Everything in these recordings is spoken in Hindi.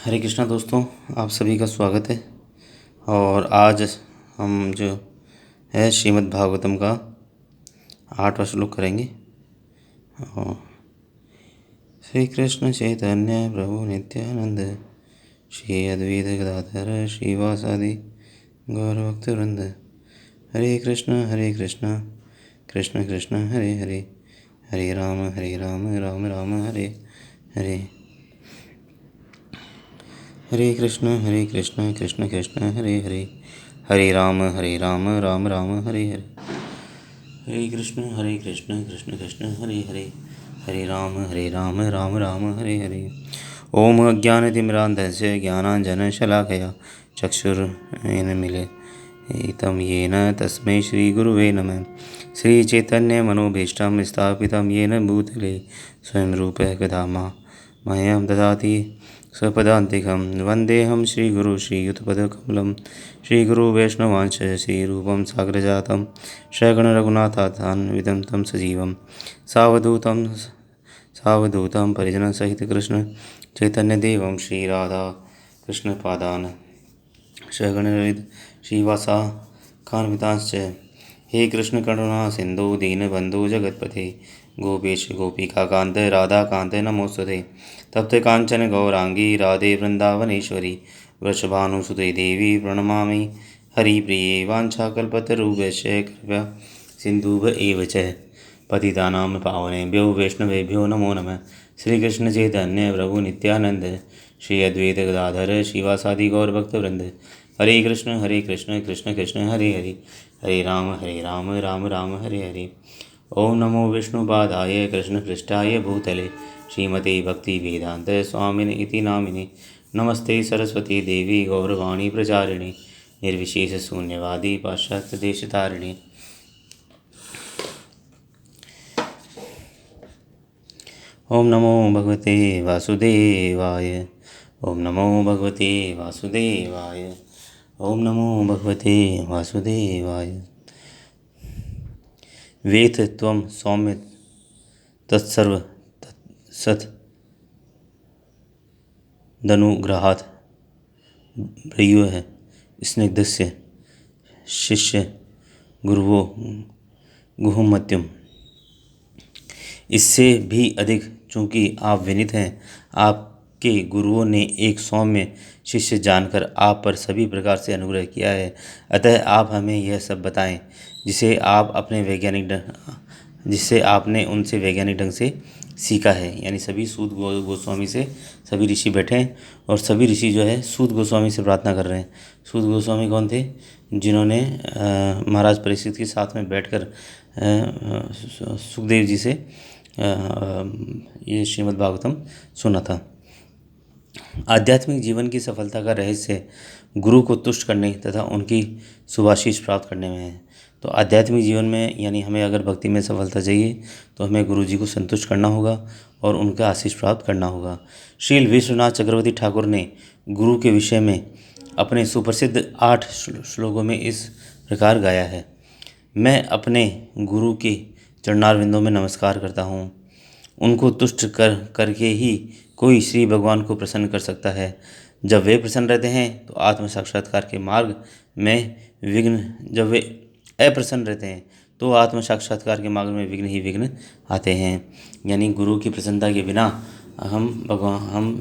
हरे कृष्णा दोस्तों, आप सभी का स्वागत है। और आज हम जो है श्रीमद् भागवतम का 8वां श्लोक करेंगे। और श्री कृष्ण चैतन्य प्रभु नित्यानंद श्री अद्वैत गदाधर श्रीवासादि गौरभक्तवृंद। हरे कृष्ण कृष्ण कृष्ण हरे हरे, हरे राम राम राम हरे हरे। हरे कृष्ण कृष्ण कृष्ण हरे हरे, हरे राम राम राम हरे हरे। हरे कृष्ण कृष्ण कृष्ण हरे हरे, हरे राम राम राम हरे हरे। ओम अज्ञानतिमिरान्धस्य ज्ञानाञ्जनशलाकया चक्षुरुन्मीलितं येन तस्मै श्रीगुरुवे नमः। श्रीचैतन्यमनोभीष्टं स्थापितं येन भूतले स्वयं रूपः कदा मह्यं ददाति स्वपदान्तिकं। वन्देऽहं श्रीगुरुं श्रीयुतपदकमलं, श्रीगुरुवैष्णवांश्च श्रीरूपं साग्रजातं सगणरघुनाथान्वितं तं सजीवं सावधूतं परिजनसहितं कृष्ण चैतन्यदेवं श्रीराधा कृष्णपादान् सगणललित श्रीवासाकान्वितांश्च। हे कृष्ण करुणा सिन्धु दीनबन्धु जगत्पते, गोपेश गोपिकान्त राधाकान्त नमोस्तुते। तप्त कांचन गौरांगी राधे वृंदावनेश्वरी, वृषभानुसुते देवी प्रणमामि हरिप्रिये। वाञ्छाकल्पतरुभ्यश्च कृपया सिन्धुभ्य एव च पतितानां पावनेभ्यो वैष्णवेभ्यो नमो नमः। श्रीकृष्ण चैतन्य प्रभु नित्यानंद श्री अद्वैत गदाधर श्रीवासादि गौरभक्तवृंद। हरे कृष्ण कृष्ण कृष्ण हरे हरे, हरे राम राम राम हरे हरे। ओम नमो विष्णुपादाय कृष्णपृष्ठाय भूतले श्रीमते भक्तिवेदांत स्वामिने इति नामिने। नमस्ते सरस्वती देवी गौरवाणी प्रचारिणे, निर्विशेष शून्यवादी पाश्चात्यदेशतारिणे। ओम नमो भगवते वासुदेवाय, ओम नमो भगवते वासुदेवाय, ओम नमो भगवते वासुदेवाय। वेद त्वं सौम्य तत्सर्व सत् दनुग्रहात् ब्रह्म स्निग्धस्य शिष्य गुरुवो गुहुमत्यम। इससे भी अधिक चूँकि आप विनीत हैं, आपके गुरुओं ने एक सौम्य शिष्य जानकर आप पर सभी प्रकार से अनुग्रह किया है। अतः आप हमें यह सब बताएं जिसे आपने उनसे वैज्ञानिक ढंग से सीखा है। यानी सभी सूत गोस्वामी से सभी ऋषि बैठे हैं और सभी ऋषि जो है सूत गोस्वामी से प्रार्थना कर रहे हैं। सूत गोस्वामी कौन थे? जिन्होंने महाराज परीक्षित के साथ में बैठकर सुखदेव जी से ये श्रीमद् भागवतम सुना था। आध्यात्मिक जीवन की सफलता का रहस्य गुरु को तुष्ट करने तथा उनकी सुभाशीष प्राप्त करने में है। तो आध्यात्मिक जीवन में यानी हमें अगर भक्ति में सफलता चाहिए तो हमें गुरु जी को संतुष्ट करना होगा और उनका आशीष प्राप्त करना होगा। श्रील विश्वनाथ चक्रवर्ती ठाकुर ने गुरु के विषय में अपने सुप्रसिद्ध 8 श्लोकों में इस प्रकार गाया है। मैं अपने गुरु के चरणारविंदों में नमस्कार करता हूँ। उनको तुष्ट करके ही कोई श्री भगवान को प्रसन्न कर सकता है। जब वे प्रसन्न रहते हैं तो आत्म साक्षात्कार के मार्ग में विघ्न, जब वे अप्रसन्न रहते हैं तो आत्म साक्षात्कार के मार्ग में विघ्न ही विघ्न आते हैं। यानी गुरु की प्रसन्नता के बिना हम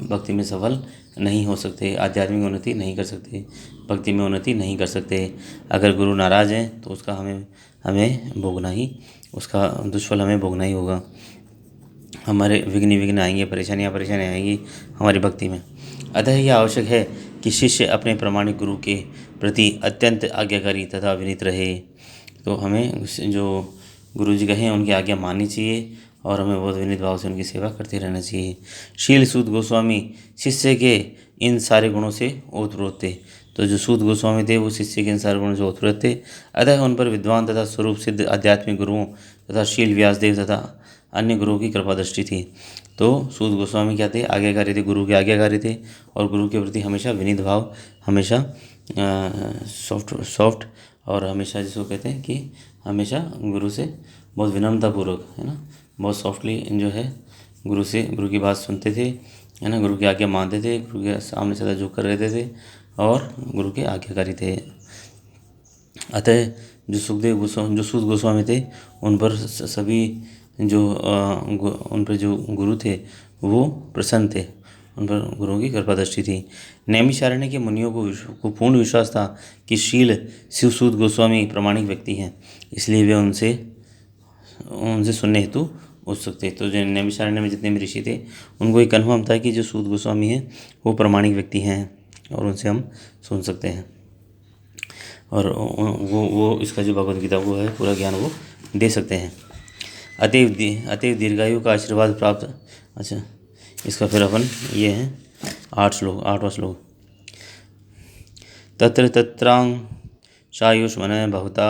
भक्ति में सफल नहीं हो सकते, आध्यात्मिक उन्नति नहीं कर सकते, भक्ति में उन्नति नहीं कर सकते। अगर गुरु नाराज़ हैं तो उसका हमें भोगना ही, उसका दुष्फल हमें भोगना ही होगा। हमारे विघ्न आएंगे, परेशानियाँ आएंगी हमारी भक्ति में। अतः यह आवश्यक है कि शिष्य अपने प्रामाणिक गुरु के प्रति अत्यंत आज्ञाकारी तथा विनीत रहे। तो हमें जो गुरु जी कहें उनकी आज्ञा माननी चाहिए और हमें बहुत विनीत भाव से उनकी सेवा करते रहना चाहिए। शील सूत गोस्वामी शिष्य के इन सारे गुणों से ओतप्रोत थे। तो जो सूत गोस्वामी थे वो शिष्य के इन सारे गुणों से ओतप्रोत थे। अतः उन पर विद्वान तथा स्वरूप सिद्ध आध्यात्मिक गुरुओं तथा शील व्यासदेव तथा अन्य गुरुओं की कृपा दृष्टि थी। तो सूत गोस्वामी क्या थे? आज्ञाकारी थे, गुरु के आज्ञाकारी थे और गुरु के प्रति हमेशा विनीत भाव, हमेशा सॉफ्ट और हमेशा जिसको कहते हैं कि हमेशा गुरु से बहुत विनम्रतापूर्वक, है ना, बहुत सॉफ्टली जो है गुरु की बात सुनते थे है ना, गुरु की आज्ञा मानते थे, गुरु के सामने सदा झुक कर रहते थे और गुरु के आज्ञाकारी थे। अतः जो सुखदेव गोस्वामी, जो सूत गोस्वामी थे, उन पर सभी जो उन पर जो गुरु थे वो प्रसन्न थे, उन पर गुरुओं की कृपा दृष्टि थी। नैमिषारण्य के मुनियों को पूर्ण विश्वास था कि शील शिवसूत गोस्वामी प्रामाणिक व्यक्ति हैं, इसलिए वे उनसे सुनने हेतु उत्सुक थे। तो जो नैमिषारण्य में जितने भी ऋषि थे उनको एक कन्फर्म था कि जो सूत गोस्वामी हैं वो प्रामाणिक व्यक्ति हैं और उनसे हम सुन सकते हैं, और वो इसका जो भगवद गीता वो है पूरा ज्ञान वो दे सकते हैं। अतएव दीर्घायु का आशीर्वाद प्राप्त। अच्छा, इसका फिर अपन ये है 8वां श्लोक। तत्र तत्रांग चायुष्मन बहुता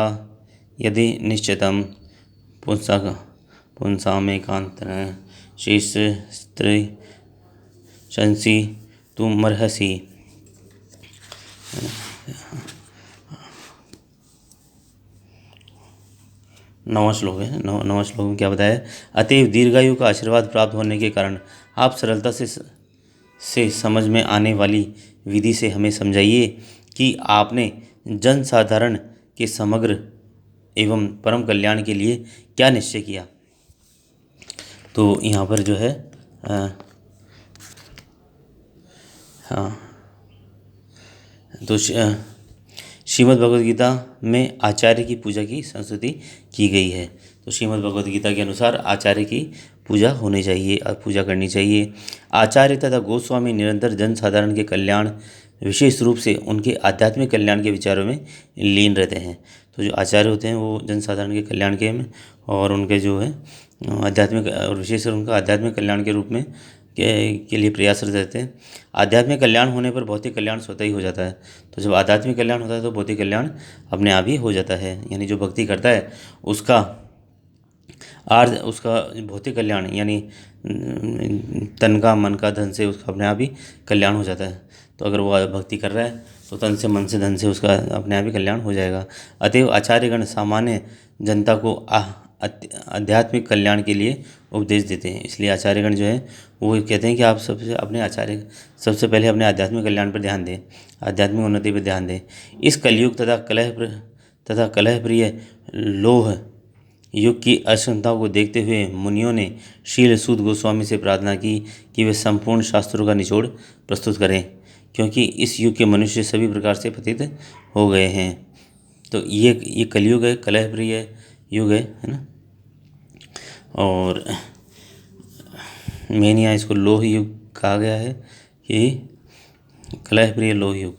यदि निश्चितम पुंसामेकांतन शेष स्त्री शंसी तुमर्हसि। 9वां श्लोक है। 9वां श्लोक में क्या बताया? अतएव दीर्घायु का आशीर्वाद प्राप्त होने के कारण आप सरलता से समझ में आने वाली विधि से हमें समझाइए कि आपने जन साधारण के समग्र एवं परम कल्याण के लिए क्या निश्चय किया। तो यहाँ पर जो है तो श्रीमद् भगवद गीता में आचार्य की पूजा की संस्तुति की गई है। तो श्रीमद् भगवद गीता के अनुसार आचार्य की पूजा होनी चाहिए, पूजा करनी चाहिए। आचार्य तथा गोस्वामी निरंतर जन साधारण के कल्याण, विशेष रूप से उनके आध्यात्मिक कल्याण के विचारों में लीन रहते हैं। तो जो आचार्य होते हैं वो जन साधारण के कल्याण के में और उनके जो है आध्यात्मिक और विशेष उनका आध्यात्मिक कल्याण के रूप में के लिए प्रयासरत रहते हैं। आध्यात्मिक कल्याण होने पर भौतिक कल्याण स्वतः ही हो जाता है। तो जब आध्यात्मिक कल्याण होता है तो भौतिक कल्याण अपने आप ही हो जाता है। यानी जो भक्ति करता है उसका भौतिक कल्याण यानी तन का, मन का, धन से उसका अपने आप ही कल्याण हो जाता है। तो अगर वो भक्ति कर रहा है तो तन से, मन से, धन से उसका अपने आप ही कल्याण हो जाएगा। अतएव आचार्यगण सामान्य जनता को आध्यात्मिक कल्याण के लिए उपदेश देते हैं। इसलिए आचार्यगण जो है वो कहते हैं कि आप सबसे पहले अपने आध्यात्मिक कल्याण पर ध्यान दें, आध्यात्मिक उन्नति पर ध्यान दें। इस कलयुग तथा कलह प्रिय लोह युग की अक्षमताओं को देखते हुए मुनियों ने शील सूत गोस्वामी से प्रार्थना की कि वे संपूर्ण शास्त्रों का निचोड़ प्रस्तुत करें, क्योंकि इस युग के मनुष्य सभी प्रकार से पतित हो गए हैं। तो ये कलयुग है, कलह प्रिय युग है ना। और मेन यहाँ इसको लोह युग कहा गया है कि कलह प्रिय लोह युग,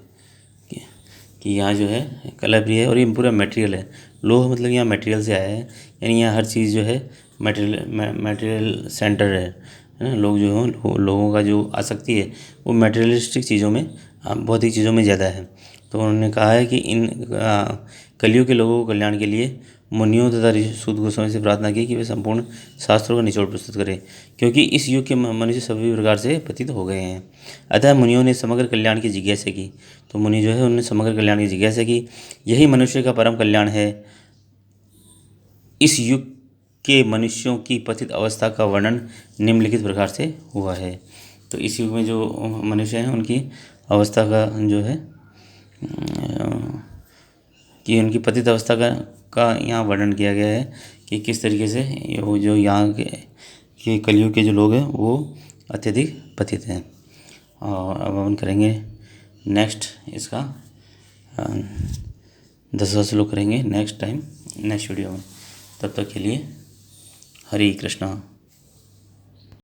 कि यहाँ जो है कलह प्रिय है और ये पूरा मटेरियल है। लोह मतलब यहाँ मटेरियल से आया है, यानी यहाँ हर चीज़ जो है मटेरियल सेंटर है ना। लोग जो हो लोगों का जो आसक्ति है वो मटेरियलिस्टिक चीज़ों में, भौतिक चीज़ों में ज़्यादा है। तो उन्होंने कहा है कि इन कलियुग के लोगों को कल्याण के लिए मुनियों तथा सूत गोस्वामी से प्रार्थना की कि वे संपूर्ण शास्त्रों का निचोड़ प्रस्तुत करें, क्योंकि इस युग के मनुष्य सभी प्रकार से पतित हो गए हैं। अतः मुनियों ने समग्र कल्याण की जिज्ञासा की। तो मुनि जो है उन्होंने समग्र कल्याण की जिज्ञासा की। यही मनुष्य का परम कल्याण है। इस युग के मनुष्यों की पतित अवस्था का वर्णन निम्नलिखित प्रकार से हुआ है। तो इस युग में जो मनुष्य हैं उनकी अवस्था का जो है कि उनकी पतित अवस्था का यहाँ वर्णन किया गया है कि किस तरीके से वो जो यहाँ के कलयुग के जो लोग हैं वो अत्यधिक पतित हैं। और अब हम करेंगे नेक्स्ट इसका 10वां श्लोक करेंगे नेक्स्ट वीडियो में। तब तक के लिए हरे कृष्णा।